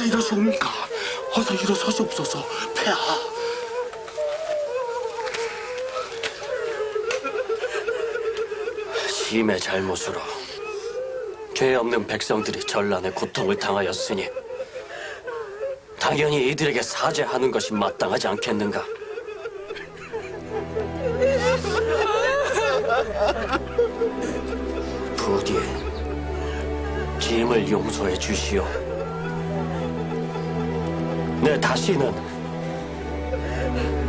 이러시옵니까? 어서 일어서시옵소서, 폐하. 심의 잘못으로 죄 없는 백성들이 전란의 고통을 당하였으니 당연히 이들에게 사죄하는 것이 마땅하지 않겠는가? 부디 짐을 용서해 주시오. 내 다시는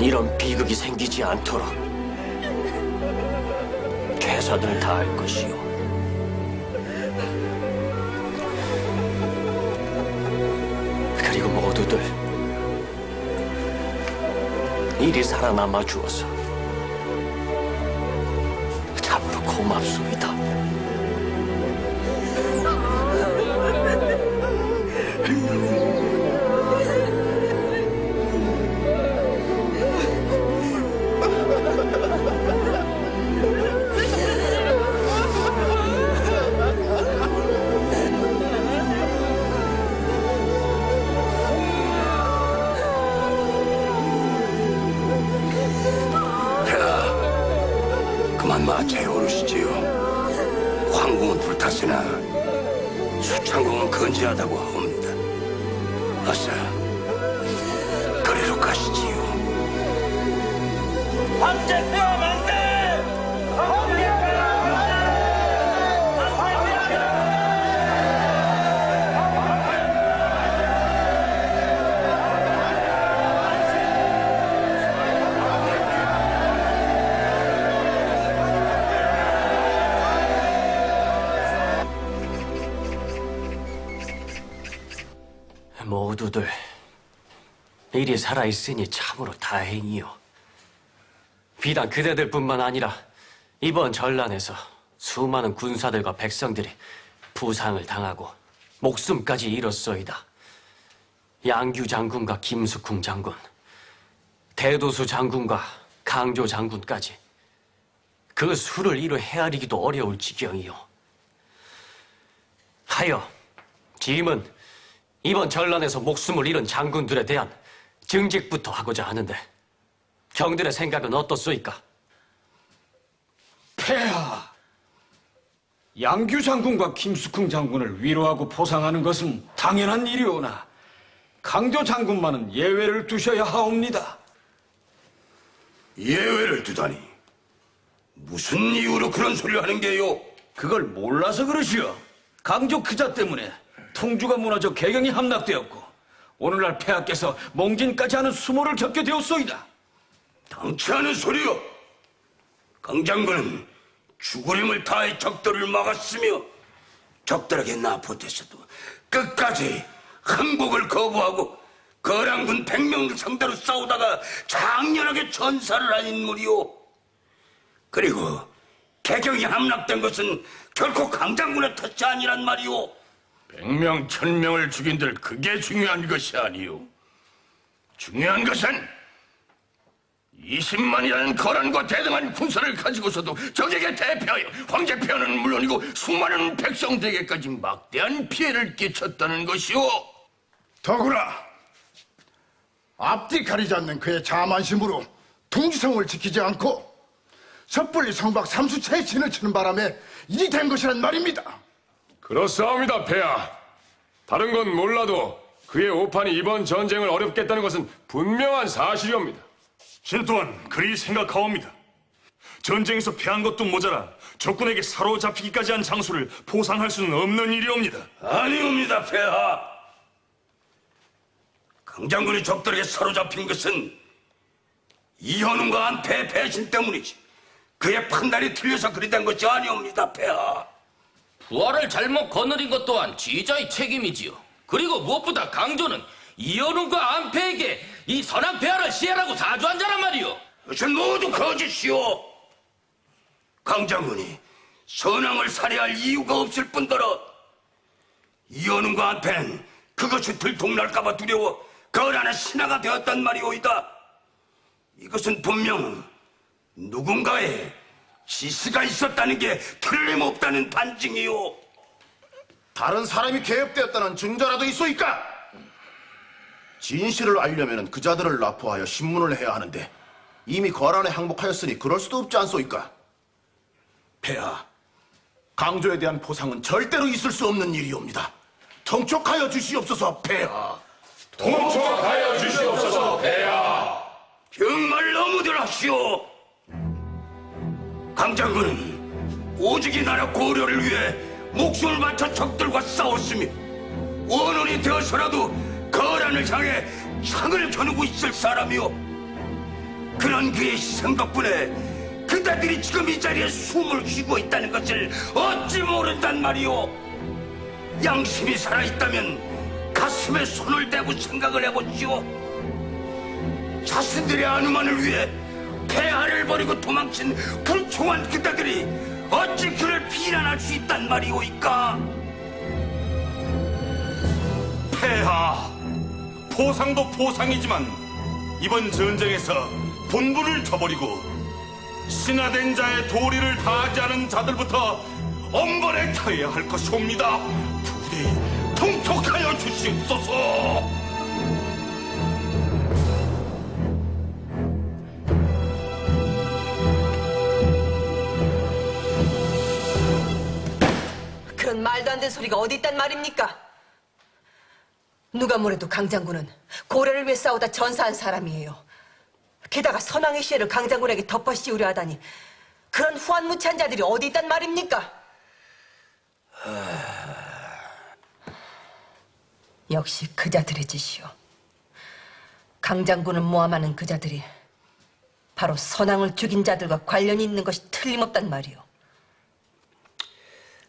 이런 비극이 생기지 않도록 최선을 다할 것이오. 그리고 모두들 이리 살아남아 주어서 참으로 고맙습니다. 그만 마차에 오르시지요. 황궁은 불탔으나 수창궁은 건재하다고 하옵니다. 어서 거리로 가시지요. 황제폐하 만세! 모두들 이리 살아있으니 참으로 다행이요. 비단 그대들뿐만 아니라 이번 전란에서 수많은 군사들과 백성들이 부상을 당하고 목숨까지 잃었소이다. 양규 장군과 김숙궁 장군, 대도수 장군과 강조 장군까지 그 수를 이루 헤아리기도 어려울 지경이요. 하여 짐은 이번 전란에서 목숨을 잃은 장군들에 대한 증직부터 하고자 하는데 경들의 생각은 어떻소이까? 폐하, 양규 장군과 김숙흥 장군을 위로하고 포상하는 것은 당연한 일이오나 강조 장군만은 예외를 두셔야 하옵니다. 예외를 두다니 무슨 이유로 그런 소리를 하는 게요? 그걸 몰라서 그러시오. 강조 그자 때문에 통주가 무너져 개경이 함락되었고 오늘날 폐하께서 몽진까지 하는 수모를 겪게 되었소이다. 당치 않은 소리요. 강 장군은 죽을 힘을 다해 적들을 막았으며 적들에게 나포돼서도 끝까지 항복을 거부하고 거란군 100명을 상대로 싸우다가 장렬하게 전사를 한 인물이요. 그리고 개경이 함락된 것은 결코 강 장군의 탓이 아니란 말이오. 100명, 1000명을 죽인들 그게 중요한 것이 아니오. 중요한 것은 20만이라는 거란과 대등한 군사를 가지고서도 적에게 대표하여 황제폐하는 물론이고 수많은 백성들에게까지 막대한 피해를 끼쳤다는 것이오. 더구나 앞뒤 가리지 않는 그의 자만심으로 통지성을 지키지 않고 섣불리 성박 삼수차에 진을 치는 바람에 일이 된 것이란 말입니다. 그렇사옵니다, 폐하. 다른 건 몰라도 그의 오판이 이번 전쟁을 어렵겠다는 것은 분명한 사실이옵니다. 신 또한 그리 생각하옵니다. 전쟁에서 패한 것도 모자라 적군에게 사로잡히기까지 한 장소를 포상할 수는 없는 일이옵니다. 아니옵니다, 폐하. 강 장군이 적들에게 사로잡힌 것은 이현웅과 안패의 배신 때문이지 그의 판단이 틀려서 그리 된 것이 아니옵니다, 폐하. 부하를 잘못 거느린 것 또한 지자의 책임이지요. 그리고 무엇보다 강조는 이현웅과 안패에게 이 선한 폐하를 시해라고 사주한 자란 말이오. 그것은 모두 거짓이오. 강 장군이 선왕을 살해할 이유가 없을 뿐더러 이현웅과 안패는 그것이 들통날까봐 두려워 거란의 신하가 되었단 말이오이다. 이것은 분명 누군가의 지시가 있었다는 게 틀림없다는 반증이요. 다른 사람이 개입되었다는 증거라도 있소이까? 진실을 알려면 그자들을 납포하여 신문을 해야 하는데 이미 거란에 항복하였으니 그럴 수도 없지 않소이까? 폐하, 강조에 대한 포상은 절대로 있을 수 없는 일이옵니다. 통촉하여 주시옵소서, 폐하. 통촉하여 주시옵소서, 폐하. 정말 너무들 하시오. 강장군은 오직이 나라 고려를 위해 목숨을 바쳐 적들과 싸웠으며 원혼이 되어서라도 거란을 향해 창을 겨누고 있을 사람이오. 그런 그의 희생 덕분에 그대들이 지금 이 자리에 숨을 쉬고 있다는 것을 어찌 모른단 말이오. 양심이 살아있다면 가슴에 손을 대고 생각을 해보시오. 자신들의 안위만을 위해 폐하를 버리고 도망친 불총한 그대들이 어찌 그를 비난할 수 있단 말이오이까? 폐하, 포상도 포상이지만 이번 전쟁에서 본분을 저버리고 신하된 자의 도리를 다하지 않은 자들부터 엄벌에 처해야 할 것이옵니다. 부디 통촉하여 주시옵소서. 그런 말도 안 되는 소리가 어디 있단 말입니까? 누가 뭐래도 강장군은 고려를 위해 싸우다 전사한 사람이에요. 게다가 선왕의 시해를 강장군에게 덮어 씌우려 하다니 그런 후한무치한 자들이 어디 있단 말입니까? 역시 그자들의 짓이요. 강장군을 모함하는 그자들이 바로 선왕을 죽인 자들과 관련이 있는 것이 틀림없단 말이요.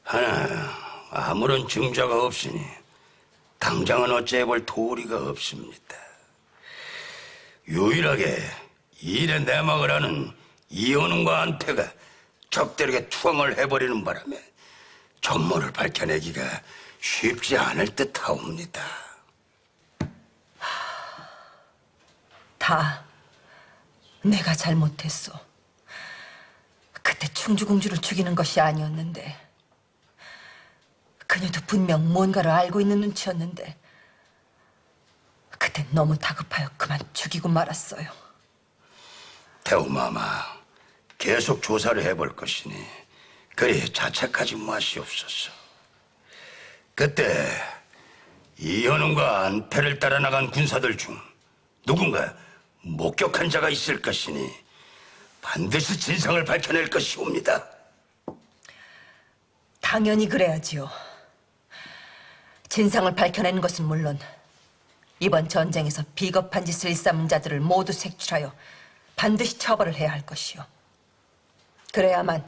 하나 아무런 증자가 없으니 당장은 어찌해볼 도리가 없습니다. 유일하게 일에 내막을 하는 이현웅과 안태가 적들에게 투항을 해버리는 바람에 전모를 밝혀내기가 쉽지 않을 듯하옵니다. 다 내가 잘못했어. 그때 충주공주를 죽이는 것이 아니었는데 그녀도 분명 뭔가를 알고 있는 눈치였는데 그때 너무 다급하여 그만 죽이고 말았어요. 태우마마, 계속 조사를 해볼 것이니 그리 자책하지 마시옵소서. 그때 이현웅과 안패를 따라 나간 군사들 중 누군가 목격한 자가 있을 것이니 반드시 진상을 밝혀낼 것이옵니다. 당연히 그래야지요. 진상을 밝혀내는 것은 물론 이번 전쟁에서 비겁한 짓을 일삼은 자들을 모두 색출하여 반드시 처벌을 해야 할 것이요. 그래야만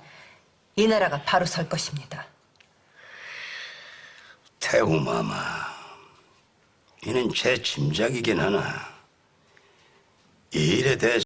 이 나라가 바로 설 것입니다. 태우마마, 이는 제 짐작이긴 하나 이 일에 대해